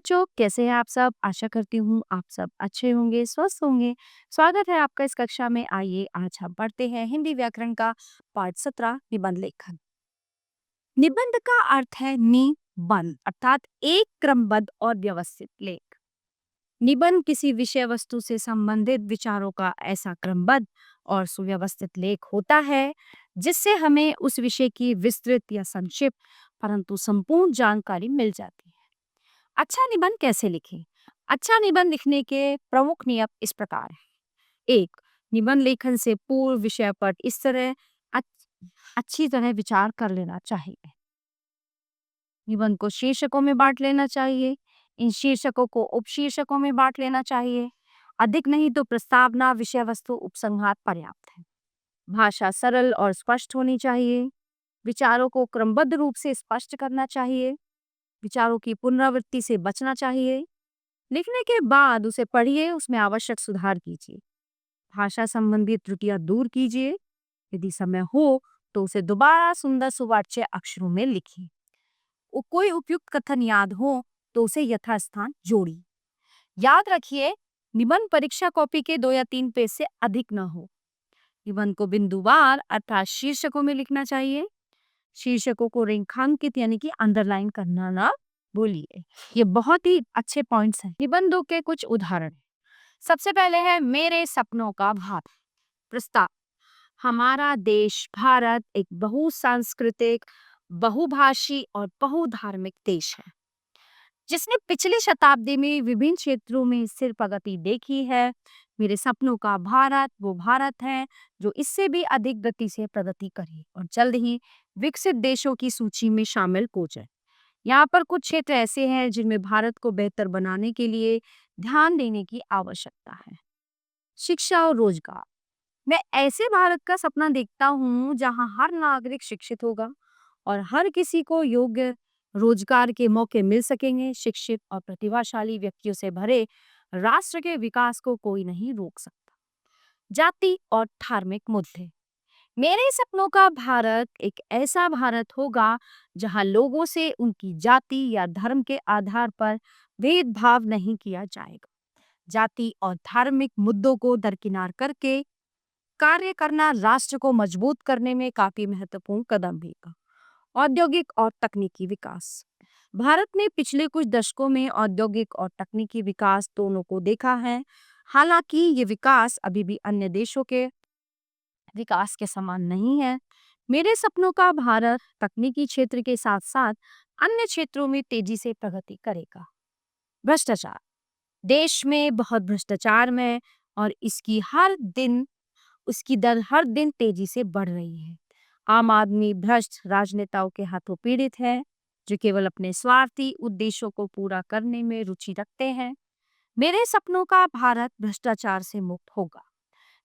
बच्चों, कैसे हैं आप सब? आशा करती हूँ आप सब अच्छे होंगे, स्वस्थ होंगे। स्वागत है आपका इस कक्षा में। आइए आज हम पढ़ते हैं हिंदी व्याकरण का पाठ 17 निबंध लेखन। निबंध का अर्थ है निबंध अर्थात एक क्रमबद्ध और व्यवस्थित लेख। निबंध किसी विषय वस्तु से संबंधित विचारों का ऐसा क्रमबद्ध और सुव्यवस्थित लेख होता है जिससे हमें उस विषय की विस्तृत या संक्षिप्त परंतु संपूर्ण जानकारी मिल जाती है। अच्छा निबंध कैसे लिखें? अच्छा निबंध लिखने के प्रमुख नियम इस प्रकार हैं। 1. निबंध लेखन से पूर्व विषय पर इस तरह अच्छी तरह विचार कर लेना चाहिए। निबंध को शीर्षकों में बांट लेना चाहिए। इन शीर्षकों को उपशीर्षकों में बांट लेना चाहिए। अधिक नहीं तो प्रस्तावना, विषय वस्तु, उपसंहार पर्याप्त है। भाषा सरल और स्पष्ट होनी चाहिए। विचारों को क्रमबद्ध रूप से स्पष्ट करना चाहिए। विचारों की पुनरावृत्ति से बचना चाहिए। लिखने के बाद उसे पढ़िए, उसमें आवश्यक सुधार कीजिए। भाषा संबंधी त्रुटियां दूर कीजिए। यदि समय हो तो उसे दोबारा सुंदर सुवाच्य अक्षरों में लिखिए। कोई उपयुक्त कथन याद हो तो उसे यथास्थान जोड़िए। याद रखिए, निबंध परीक्षा कॉपी के 2 या 3 पेज से अधिक न हो। निबंध को बिंदुवार अर्थात शीर्षकों में लिखना चाहिए। शीर्षकों को रेखांकित यानी कि अंडरलाइन करना ना भूलिए। ये बहुत ही अच्छे पॉइंट्स हैं। निबंधों के कुछ उदाहरण। सबसे पहले है मेरे सपनों का भारत। प्रस्ताव। हमारा देश भारत एक बहुसांस्कृतिक, बहुभाषी और बहुधार्मिक देश है जिसने पिछली शताब्दी में विभिन्न क्षेत्रों में स्थिर प्रगति देखी है। मेरे सपनों का भारत वो भारत है जो इससे भी अधिक गति से प्रगति करे और जल्द ही विकसित देशों की सूची में शामिल हो जाए। यहाँ पर कुछ क्षेत्र ऐसे हैं जिनमें भारत को बेहतर बनाने के लिए ध्यान देने की आवश्यकता है। शिक्षा और रोजगार। मैं ऐसे भारत का सपना देखता हूँ जहाँ हर नागरिक शिक्षित होगा और हर किसी को योग्य रोजगार के मौके मिल सकेंगे। शिक्षित और प्रतिभाशाली व्यक्तियों से भरे राष्ट्र के विकास को कोई नहीं रोक सकता। जाति और धार्मिक मुद्दे। मेरे सपनों का भारत एक ऐसा भारत होगा जहां लोगों से उनकी जाति या धर्म के आधार पर भेदभाव नहीं किया जाएगा। जाति और धार्मिक मुद्दों को दरकिनार करके कार्य करना राष्ट्र को मजबूत करने में काफी महत्वपूर्ण कदम भी है। औद्योगिक और तकनीकी विकास। भारत ने पिछले कुछ दशकों में औद्योगिक और तकनीकी विकास दोनों को देखा है। हालांकि ये विकास अभी भी अन्य देशों के विकास के समान नहीं है। मेरे सपनों का भारत तकनीकी क्षेत्र के साथ साथ अन्य क्षेत्रों में तेजी से प्रगति करेगा। भ्रष्टाचार। देश में बहुत भ्रष्टाचार में और उसकी दर हर दिन तेजी से बढ़ रही है। आम आदमी भ्रष्ट राजनेताओं के हाथों पीड़ित है जो केवल अपने स्वार्थी उद्देश्यों को पूरा करने में रुचि रखते हैं। मेरे सपनों का भारत भ्रष्टाचार से मुक्त होगा।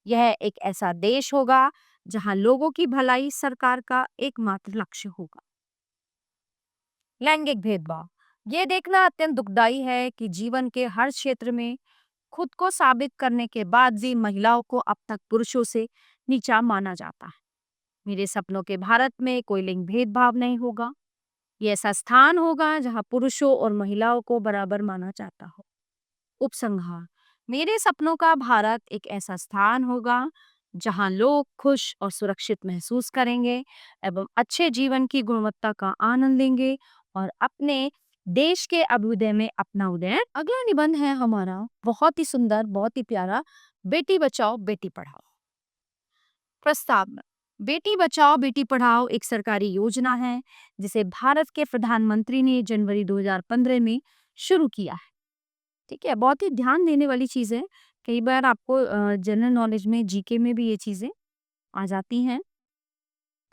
यह एक ऐसा देश होगा जहां लोगों की भलाई सरकार का एकमात्र लक्ष्य होगा। लैंगिक भेदभाव। ये देखना अत्यंत दुखदाई है कि जीवन के हर क्षेत्र में खुद को साबित करने के बाद भी महिलाओं को अब तक पुरुषों से नीचा माना जाता है। मेरे सपनों के भारत में कोई लिंग भेदभाव नहीं होगा। ये ऐसा स्थान होगा जहां पुरुषों और महिलाओं को बराबर माना जाता हो। उपसंहार। मेरे सपनों का भारत एक ऐसा स्थान होगा जहां लोग खुश और सुरक्षित महसूस करेंगे एवं अच्छे जीवन की गुणवत्ता का आनंद लेंगे और अपने देश के अभ्युदय में अपना उदय। अगला निबंध है हमारा बहुत ही सुंदर, बहुत ही प्यारा। बेटी बचाओ बेटी पढ़ाओ। प्रस्ताव में बेटी बचाओ बेटी पढ़ाओ एक सरकारी योजना है जिसे भारत के प्रधानमंत्री ने जनवरी 2015 में शुरू किया है। ठीक है, बहुत ही ध्यान देने वाली चीज है। कई बार आपको जनरल नॉलेज में, जीके में भी ये चीजें आ जाती हैं,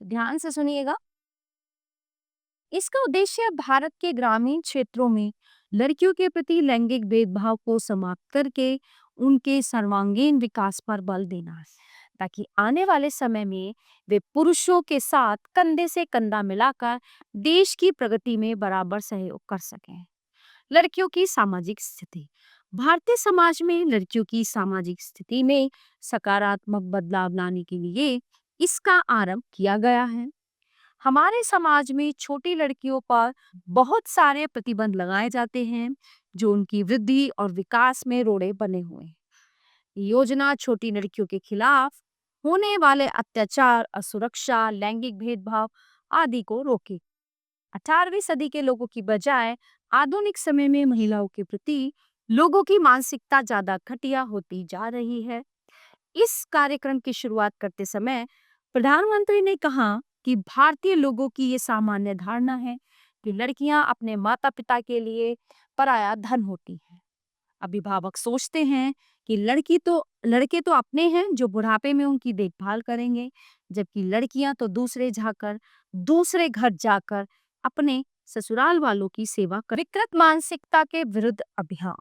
तो ध्यान से सुनिएगा। इसका उद्देश्य भारत के ग्रामीण क्षेत्रों में लड़कियों के प्रति लैंगिक भेदभाव को समाप्त करके उनके सर्वांगीण विकास पर बल देना है ताकि आने वाले समय में वे पुरुषों के साथ कंधे से कंधा मिलाकर देश की प्रगति में बराबर सहयोग कर सकें। लड़कियों की सामाजिक स्थिति। भारतीय समाज में लड़कियों की सामाजिक स्थिति में सकारात्मक बदलाव लाने के लिए इसका आरंभ किया गया है। हमारे समाज में छोटी लड़कियों पर बहुत सारे प्रतिबंध लगाए जाते हैं जो उनकी वृद्धि और विकास में रोड़े बने हुए हैं। ये योजना छोटी लड़कियों के खिलाफ होने वाले अत्याचार, असुरक्षा, लैंगिक भेदभाव आदि को रोके। 18वीं सदी के लोगों की बजाय आधुनिक समय में महिलाओं के प्रति लोगों की मानसिकता ज्यादा घटिया होती जा रही है। इस कार्यक्रम की शुरुआत करते समय प्रधानमंत्री ने कहा कि भारतीय लोगों की ये सामान्य धारणा है कि लड़कियां अपने माता पिता के लिए पराया धन होती हैं। अभिभावक सोचते हैं कि लड़के तो अपने हैं जो बुढ़ापे में उनकी देखभाल करेंगे, जबकि लड़कियां तो दूसरे घर जाकर अपने ससुराल वालों की सेवा कर। विकृत मानसिकता के विरुद्ध अभियान।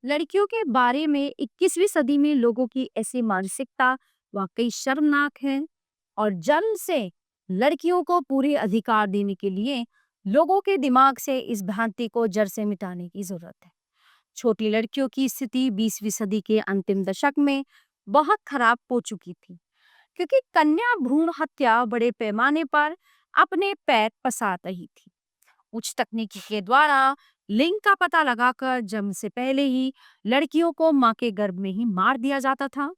लड़कियों के बारे में 21वीं सदी में लोगों की ऐसी मानसिकता वाकई शर्मनाक है और जन्म से लड़कियों को पूरे अधिकार देने के लिए लोगों के दिमाग से इस भ्रांति को जड़ से मिटाने की जरूरत है। छोटी लड़कियों की स्थिति 20वीं सदी के अंतिम दशक में बहुत खराब हो चुकी थी, क्योंकि कन्या भ्रूण हत्या बड़े पैमाने पर अपने पैर पसार रही थी। उच्च तकनीकी के द्वारा लिंग का पता लगाकर जन्म से पहले ही लड़कियों को मां के गर्भ में ही मार दिया जाता था।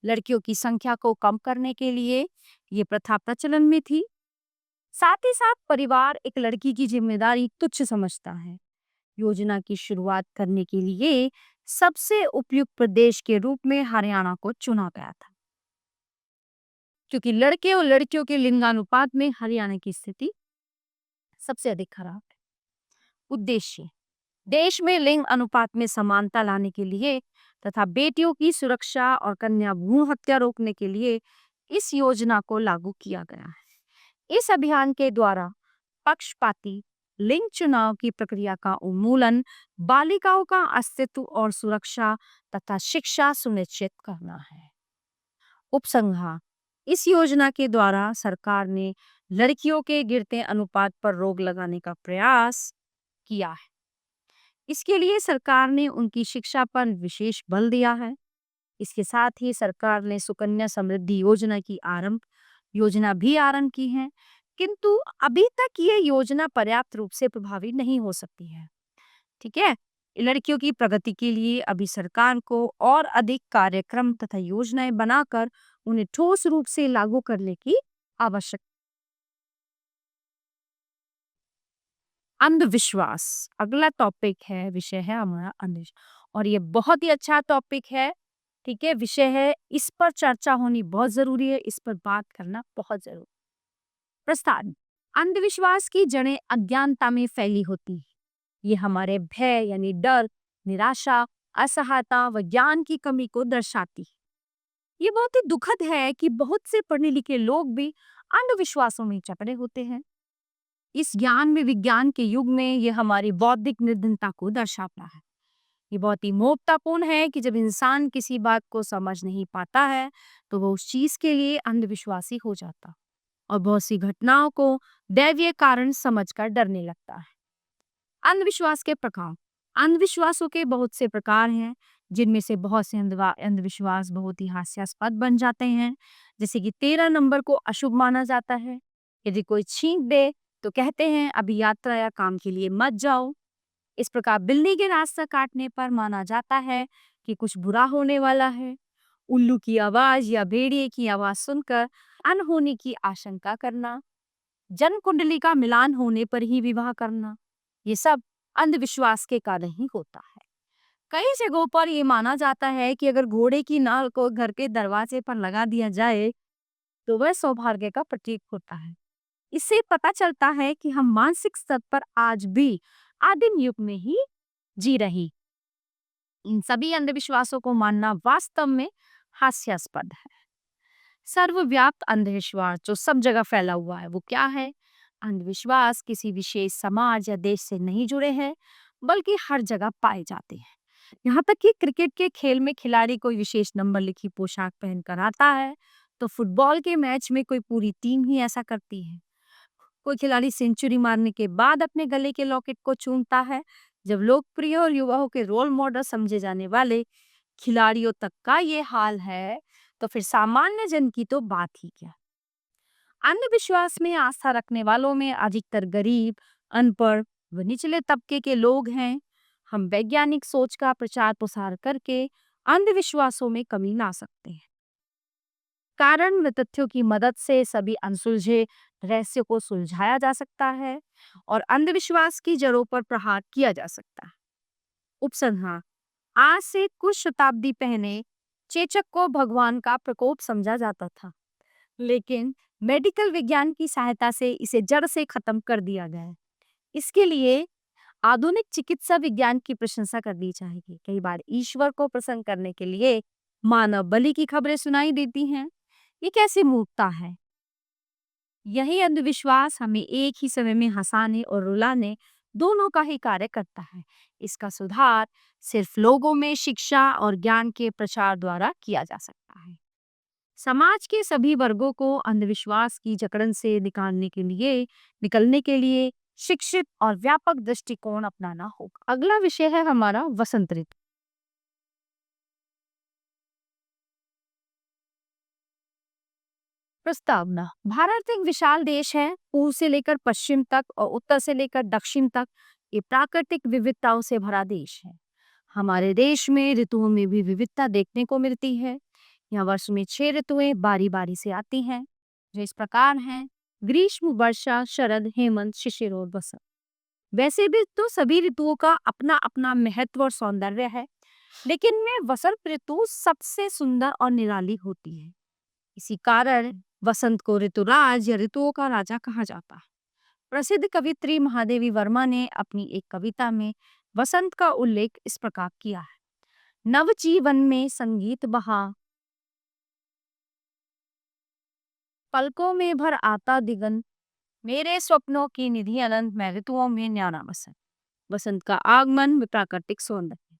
लड़कियों की संख्या को कम करने के लिए ये प्रथा प्रचलन में थी। साथ ही साथ परिवार एक लड़की की जिम्मेदारी तुच्छ समझता है। योजना की शुरुआत करने के लिए सबसे उपयुक्त प्रदेश के रूप में हरियाणा को चुना गया था, क्योंकि लड़के और लड़कियों के लिंगानुपात में हरियाणा की स्थिति सबसे अधिक खराब है। उद्देश्य: देश में लिंग अनुपात में समानता लाने के लिए तथा बेटियों की सुरक्षा और कन्या भ्रूण हत्या रोकने के लिए इस योजना को लागू किया गया है। इस अभियान के द्वारा पक्षपाती लिंग चुनाव की प्रक्रिया का उन्मूलन, बालिकाओं का अस्तित्व और सुरक्षा तथा शिक्षा सुनिश्चित करना है। उपसंहार: इस योजना के द्वारा सरकार ने लड़कियों के गिरते अनुपात पर रोक लगाने का प्रयास किया है। इसके लिए सरकार ने उनकी शिक्षा पर विशेष बल दिया है। इसके साथ ही सरकार ने सुकन्या समृद्धि योजना भी आरंभ की है, किंतु अभी तक ये योजना पर्याप्त रूप से प्रभावी नहीं हो सकती है। ठीक है, लड़कियों की प्रगति के लिए अभी सरकार को और अधिक कार्यक्रम तथा योजनाएं बनाकर उन्हें ठोस रूप से लागू करने की आवश्यकता। अंधविश्वास अगला टॉपिक है, विषय है हमारा अंधविश्वास, और ये बहुत ही अच्छा टॉपिक है। ठीक है, विषय है, इस पर चर्चा होनी बहुत जरूरी है, इस पर बात करना बहुत जरूरी। प्रस्ताव: अंधविश्वास की जड़ें अज्ञानता में फैली होती है। ये हमारे भय यानी डर, निराशा, असहायता व ज्ञान की कमी को दर्शाती है। ये बहुत ही दुखद है कि बहुत से पढ़े लिखे लोग भी अंधविश्वासों में जकड़े होते हैं। इस ज्ञान में विज्ञान के युग में ये हमारी बौद्धिक निर्धनता को दर्शाता है। ये बहुत ही मोहतापूर्ण है कि जब इंसान किसी बात को समझ नहीं पाता है तो वो उस चीज के लिए अंधविश्वासी हो जाता और बहुत सी घटनाओं को दैवीय कारण समझकर डरने लगता है। अंधविश्वास के प्रकार: अंधविश्वासों के बहुत से प्रकार हैं, जिनमें से बहुत से अंधविश्वास बहुत ही हास्यास्पद बन जाते हैं। जैसे कि 13 नंबर को अशुभ माना जाता है। यदि कोई छींक दे तो कहते हैं अभी यात्रा या काम के लिए मत जाओ। इस प्रकार बिल्ली के रास्ता काटने पर माना जाता है कि कुछ बुरा होने वाला है। उल्लू की आवाज या भेड़िए की आवाज सुनकर अनहोनी की आशंका करना, जन्म कुंडली का मिलान होने पर ही विवाह करना, ये सब अंधविश्वास के कारण ही होता है। कई जगहों पर ये माना जाता है कि अगर घोड़े की नाल को घर के दरवाजे पर लगा दिया जाए तो वह सौभाग्य का प्रतीक होता है। इससे पता चलता है कि हम मानसिक स्तर पर आज भी आदिम युग में ही जी रही। इन सभी अंधविश्वासों को मानना वास्तव में हास्यास्पद है। सर्वव्याप्त अंधविश्वास जो सब जगह फैला हुआ है वो क्या है? अंधविश्वास किसी विशेष समाज या देश से नहीं जुड़े हैं, बल्कि हर जगह पाए जाते हैं। यहाँ तक कि क्रिकेट के खेल में खिलाड़ी कोई विशेष नंबर लिखी पोशाक पहनकर आता है, तो फुटबॉल के मैच में कोई पूरी टीम ही ऐसा करती है। कोई खिलाड़ी सेंचुरी मारने के बाद अपने गले के लॉकेट को चूमता है। जब लोकप्रिय और युवाओं के रोल मॉडल समझे जाने वाले खिलाड़ियों तक का ये हाल है, तो फिर सामान्य जन की तो बात ही क्या। अंधविश्वास में आस्था रखने वालों में अधिकतर गरीब, अनपढ़ व निचले तबके के लोग हैं। हम वैज्ञानिक सोच का प्रचार प्रसार करके अंधविश्वासों में कमी ला सकते हैं। कारण व तथ्यों की मदद से सभी अनसुलझे रहस्य को सुलझाया जा सकता है और अंधविश्वास की जड़ों पर प्रहार किया जा सकता है। उपसंहार: आज से कुछ शताब्दी पहले चेचक को भगवान का प्रकोप समझा जाता था, लेकिन मेडिकल विज्ञान की सहायता से इसे जड़ से खत्म कर दिया गया है। इसके लिए आधुनिक चिकित्सा विज्ञान की प्रशंसा करनी चाहिए। कई बार ईश्वर को प्रसन्न करने के लिए मानव बलि की खबरें सुनाई देती हैं। ये कैसी मूर्खता है। यही अंधविश्वास हमें एक ही समय में हंसाने और रुलाने दोनों का ही कार्य करता है। इसका सुधार सिर्फ लोगों में शिक्षा और ज्ञान के प्रचार द्वारा किया जा सकता है। समाज के सभी वर्गों को अंधविश्वास की जकड़न से निकलने के लिए शिक्षित और व्यापक दृष्टिकोण अपनाना होगा। अगला विषय है हमारा वसंत ऋतु। प्रस्तावना: भारत एक विशाल देश है। पूर्व से लेकर पश्चिम तक और उत्तर से लेकर दक्षिण तक ये प्राकृतिक विविधताओं से भरा देश है। हमारे देश में ऋतुओं में भी विविधता देखने को मिलती है। यहाँ वर्ष में 6 ऋतुएं बारी बारी से आती हैं, जो इस प्रकार हैं: ग्रीष्म, वर्षा, शरद, हेमंत, शिशिर और बसंत। वैसे भी तो सभी ऋतुओं का अपना अपना महत्व और सौंदर्य है, लेकिन में वसंत ऋतु सबसे सुंदर और निराली होती है। इसी कारण वसंत को ऋतुराज या ऋतुओं का राजा कहा जाता है। प्रसिद्ध कवित्री महादेवी वर्मा ने अपनी एक कविता में वसंत का उल्लेख इस प्रकार किया है: नवजीवन में संगीत बहा, पलकों में भर आता दिगंत, मेरे स्वप्नों की निधि अनंत, मैं ऋतुओं में न्यारा बसंत। वसंत का आगमन व प्राकृतिक सौंदर्य।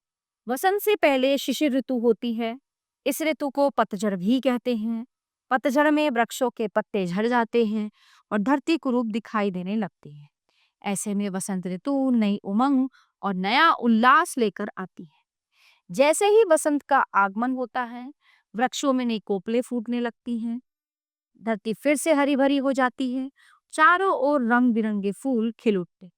वसंत से पहले शिशिर ऋतु होती है। इस ऋतु को पतझड़ भी कहते हैं। पतझड़ में वृक्षों के पत्ते झड़ जाते हैं और धरती कुरूप दिखाई देने लगती है। ऐसे में वसंत ऋतु नई उमंग और नया उल्लास लेकर आती है। जैसे ही वसंत का आगमन होता है, वृक्षों में नई कोपलें फूटने लगती हैं, धरती फिर से हरी भरी हो जाती है, चारों ओर रंग बिरंगे फूल खिल उठते।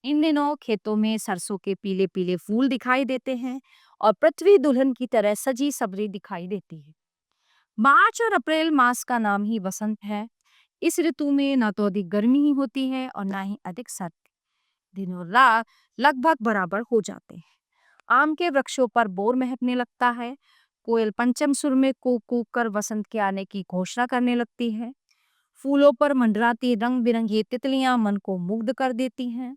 इन दिनों खेतों में सरसों के पीले पीले फूल दिखाई देते हैं और पृथ्वी दुल्हन की तरह सजी सबरी दिखाई देती है। मार्च और अप्रैल मास का नाम ही वसंत है। इस ऋतु में न तो अधिक गर्मी ही होती है और ना ही अधिक सर्दी। दिन और रात लगभग बराबर हो जाते हैं। आम के वृक्षों पर बोर महकने लगता है। कोयल पंचम सुर में कूक कूक कर वसंत के आने की घोषणा करने लगती है। फूलों पर मंडराती रंग बिरंगी तितलियां मन को मुग्ध कर देती हैं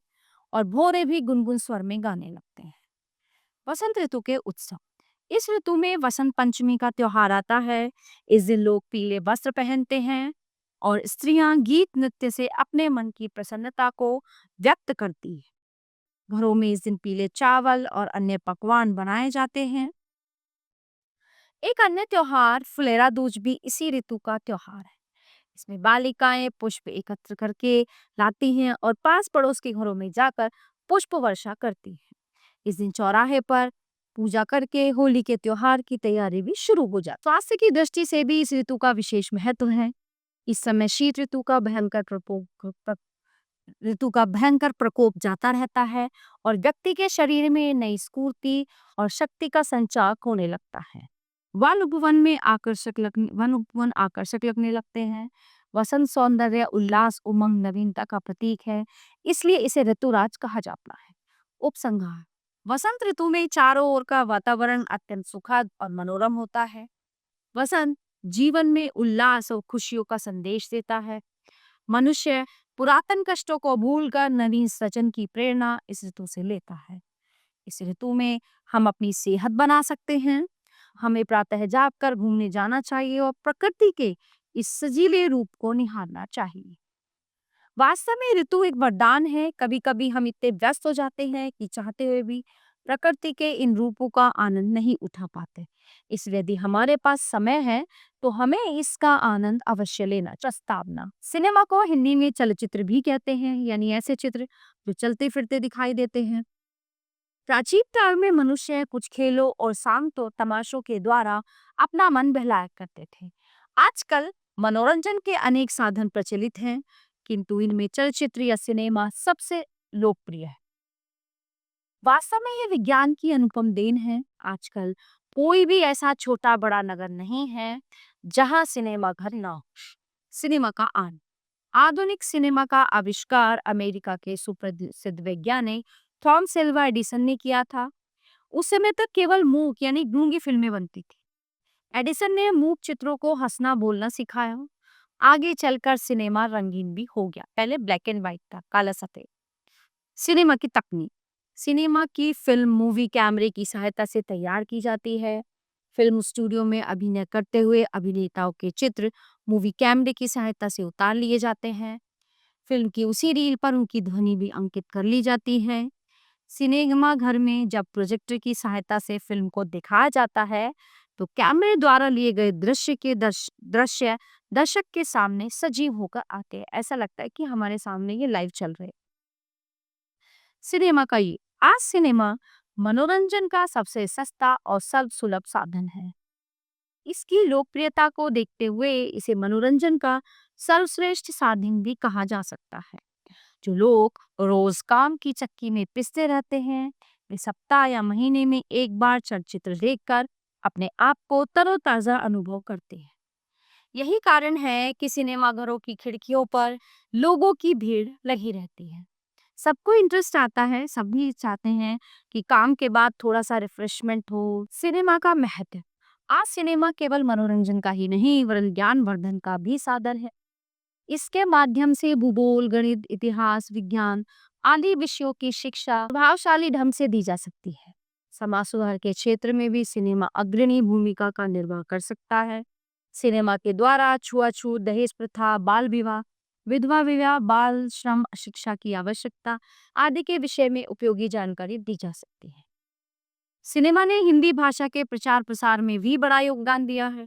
और भौरे भी गुनगुन स्वर में गाने लगते हैं। वसंत ऋतु के उत्सव। इस ऋतु में वसंत पंचमी का त्योहार आता है। इस दिन लोग पीले वस्त्र पहनते हैं और स्त्रियां गीत नृत्य से अपने मन की प्रसन्नता को व्यक्त करती है। घरों में इस दिन पीले चावल और अन्य पकवान बनाए जाते हैं। एक अन्य त्योहार फुलेरा दूज भी इसी ऋतु का त्योहार है। इसमें बालिकाएं पुष्प एकत्र करके लाती हैं और पास पड़ोस के घरों में जाकर पुष्प वर्षा करती हैं। इस दिन चौराहे पर पूजा करके होली के त्योहार की तैयारी भी शुरू हो जाती है। स्वास्थ्य की दृष्टि से भी इस ऋतु का विशेष महत्व है। इस समय शीत ऋतु का भयंकर प्रकोप जाता रहता है और व्यक्ति के शरीर में नई स्फूर्ति और शक्ति का संचार होने लगता है। वन उपवन आकर्षक लगने लगते हैं। वसंत सौंदर्य, उल्लास, उमंग, नवीनता का प्रतीक है, इसलिए इसे ऋतुराज कहा जाता है। उपसंहार: वसंत ऋतु में चारों ओर का वातावरण अत्यंत सुखद और मनोरम होता है। वसंत जीवन में उल्लास और खुशियों का संदेश देता है। मनुष्य पुरातन कष्टों को भूलकर नवीन सृजन की प्रेरणा इस ऋतु से लेता है। इस ऋतु में हम अपनी सेहत बना सकते हैं। हमें प्रातः जागकर घूमने जाना चाहिए और प्रकृति के इस सजीले रूप को निहारना चाहिए। वास्तव में ऋतु एक वरदान है। कभी कभी हम इतने व्यस्त हो जाते हैं कि चाहते हुए भी प्रकृति के इन रूपों का आनंद नहीं उठा पाते। इसलिए यदि हमारे पास समय है तो हमें इसका आनंद अवश्य लेना। प्रस्तावना: सिनेमा को हिंदी में चलचित्र भी कहते हैं, यानी ऐसे चित्र जो चलते फिरते दिखाई देते हैं। प्राचीन काल में मनुष्य कुछ खेलों और शांत तमाशों के द्वारा अपना मन बहलाया करते थे। आजकल मनोरंजन के अनेक साधन प्रचलित हैं, किंतु इनमें चलचित्र या सिनेमा सबसे लोकप्रिय है। वास्तव में ये विज्ञान की अनुपम देन है। आजकल कोई भी ऐसा छोटा बड़ा नगर नहीं है जहां सिनेमा घर ना हो। सिनेमा का आन आधुनिक सिनेमा का आविष्कार अमेरिका के सुप्रसिद्ध वैज्ञानिक थॉमस एल्वा एडिसन ने किया था। उस समय तक केवल मूक यानी गूंगी फिल्में बनती थी। एडिसन ने मूक चित्रों को हंसना बोलना सिखाया। आगे चलकर सिनेमा रंगीन भी हो गया। पहले ब्लैक एंड व्हाइट था, काला सफेद। सिनेमा की तकनीक सिनेमा की फिल्म मूवी कैमरे की सहायता से तैयार की जाती है। फिल्म स्टूडियो में अभिनय करते हुए अभिनेताओं के चित्र मूवी कैमरे की सहायता से उतार लिए जाते हैं। फिल्म की उसी रील पर उनकी ध्वनि भी अंकित कर ली जाती है। सिनेमा घर में जब प्रोजेक्टर की सहायता से फिल्म को दिखाया जाता है तो कैमरे द्वारा लिए गए दृश्य दर्शक के सामने सजीव होकर आते हैं। ऐसा लगता है कि हमारे सामने ये लाइव चल रहे हैं। सिनेमा का ये आज सिनेमा मनोरंजन का सबसे सस्ता और सर्वसुलभ साधन है। इसकी लोकप्रियता को देखते हुए इसे मनोरंजन का सर्वश्रेष्ठ साधन भी कहा जा सकता है। जो लोग रोज काम की चक्की में पिसते रहते हैं, वे सप्ताह या महीने में एक बार चलचित्र देखकर अपने आप को तरोताजा अनुभव करते हैं। यही कारण है कि सिनेमाघरों की खिड़कियों पर लोगों की भीड़ लगी रहती है। सबको इंटरेस्ट आता है, सभी चाहते हैं कि काम के बाद थोड़ा सा रिफ्रेशमेंट हो। सिनेमा का महत्व आज सिनेमा केवल मनोरंजन का ही नहीं वरन ज्ञानवर्धन का भी साधन है। इसके माध्यम से भूगोल, गणित, इतिहास, विज्ञान आदि विषयों की शिक्षा प्रभावशाली ढंग से दी जा सकती है। समाज सुधार के क्षेत्र में भी सिनेमा अग्रणी भूमिका का निर्वाह कर सकता है। सिनेमा के द्वारा छुआछूत, दहेज प्रथा, बाल विवाह, विधवा विवाह, बाल श्रम, शिक्षा की आवश्यकता आदि के विषय में उपयोगी जानकारी दी जा सकती है। सिनेमा ने हिंदी भाषा के प्रचार प्रसार में भी बड़ा योगदान दिया है।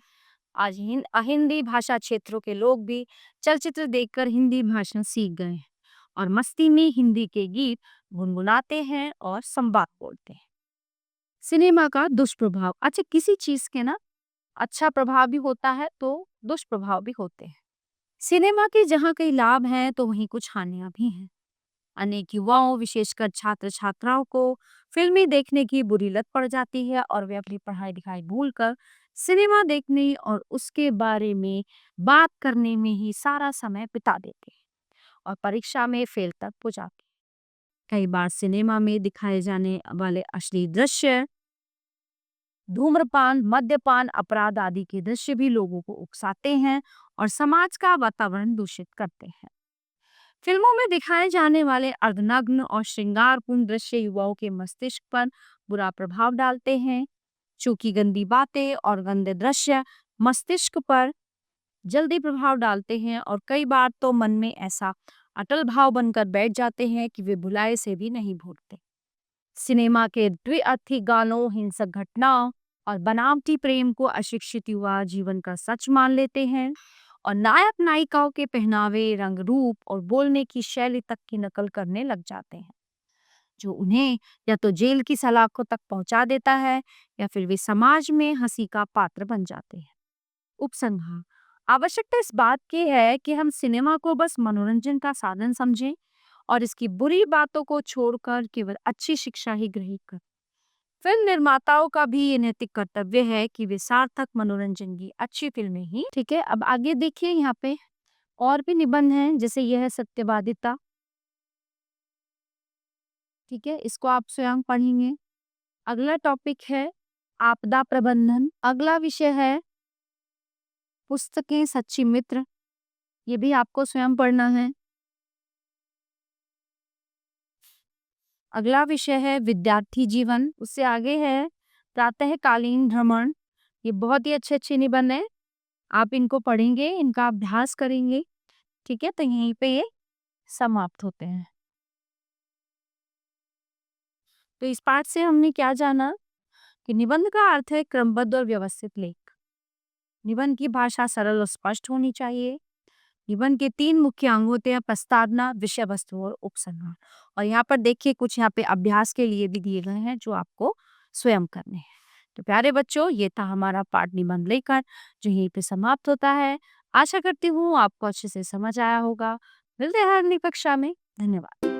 आज हिंदी भाषा क्षेत्रों के लोग भी चलचित्र देखकर हिंदी भाषा सीख गए हैं और मस्ती में हिंदी के गीत गुनगुनाते हैं और संवाद बोलते हैं। सिनेमा का दुष्प्रभाव अच्छा किसी चीज के ना अच्छा प्रभाव भी होता है तो दुष्प्रभाव भी होते हैं। सिनेमा के जहाँ कई लाभ हैं तो वहीं कुछ हानियां भी हैं। अनेक युवाओं विशेषकर छात्र छात्राओं को फिल्में देखने की बुरी लत पड़ जाती है और वे अपनी पढ़ाई लिखाई भूलकर सिनेमा देखने और उसके बारे में बात करने में ही सारा समय बिता देते हैं और परीक्षा में फेल तक हो जाते हैं। कई बार सिनेमा में दिखाए जाने वाले अश्लील दृश्य, धूम्रपान, मद्यपान, अपराध आदि के दृश्य भी लोगों को उकसाते हैं और समाज का वातावरण दूषित करते हैं। फिल्मों में दिखाए जाने वाले अर्धनग्न और श्रृंगारपूर्ण दृश्य युवाओं के मस्तिष्क पर बुरा प्रभाव डालते हैं। चूंकि गंदी बातें और गंदे दृश्य मस्तिष्क पर जल्दी प्रभाव डालते हैं और कई बार तो मन में ऐसा अटल भाव बनकर बैठ जाते हैं कि वे भुलाए से भी नहीं भूलते। सिनेमा के द्विअर्थी गानों, हिंसक घटनाओं और बनावटी प्रेम को अशिक्षित युवा जीवन का सच मान लेते हैं और नायक नायिकाओं के पहनावे, रंग, रूप और बोलने की शैली तक की नकल करने लग जाते हैं, जो उन्हें या तो जेल की सलाखों तक पहुंचा देता है या फिर वे समाज में हंसी का पात्र बन जाते हैं। उपसंहार आवश्यकता इस बात की है कि हम सिनेमा को बस मनोरंजन का साधन समझें और इसकी बुरी बातों को छोड़कर केवल अच्छी शिक्षा ही ग्रहित करें। फिल्म निर्माताओं का भी ये नैतिक कर्तव्य है कि वे सार्थक मनोरंजन की अच्छी फिल्में ही ठीक है। अब आगे देखिए यहाँ पे और भी निबंध हैं जैसे यह है सत्यवादिता। ठीक है, इसको आप स्वयं पढ़ेंगे। अगला टॉपिक है आपदा प्रबंधन। अगला विषय है पुस्तकें सच्ची मित्र। ये भी आपको स्वयं पढ़ना है। अगला विषय है विद्यार्थी जीवन। उससे आगे है प्रातःकालीन भ्रमण। ये बहुत ही अच्छे अच्छे निबंध है, आप इनको पढ़ेंगे, इनका अभ्यास करेंगे। ठीक है, तो यहीं पे ये समाप्त होते हैं। तो इस पाठ से हमने क्या जाना कि निबंध का अर्थ है क्रमबद्ध और व्यवस्थित लेख। निबंध की भाषा सरल और स्पष्ट होनी चाहिए। निबंध के 3 मुख्य अंग होते हैं प्रस्तावना, विषय वस्तु और उपसंहार। और यहाँ पर देखिए कुछ यहाँ पे अभ्यास के लिए भी दिए गए हैं जो आपको स्वयं करने हैं। तो प्यारे बच्चों, ये था हमारा पाठ निबंध लेखन जो यहीं पे समाप्त होता है। आशा करती हूँ आपको अच्छे से समझ आया होगा। मिलते हैं अगली कक्षा में। धन्यवाद।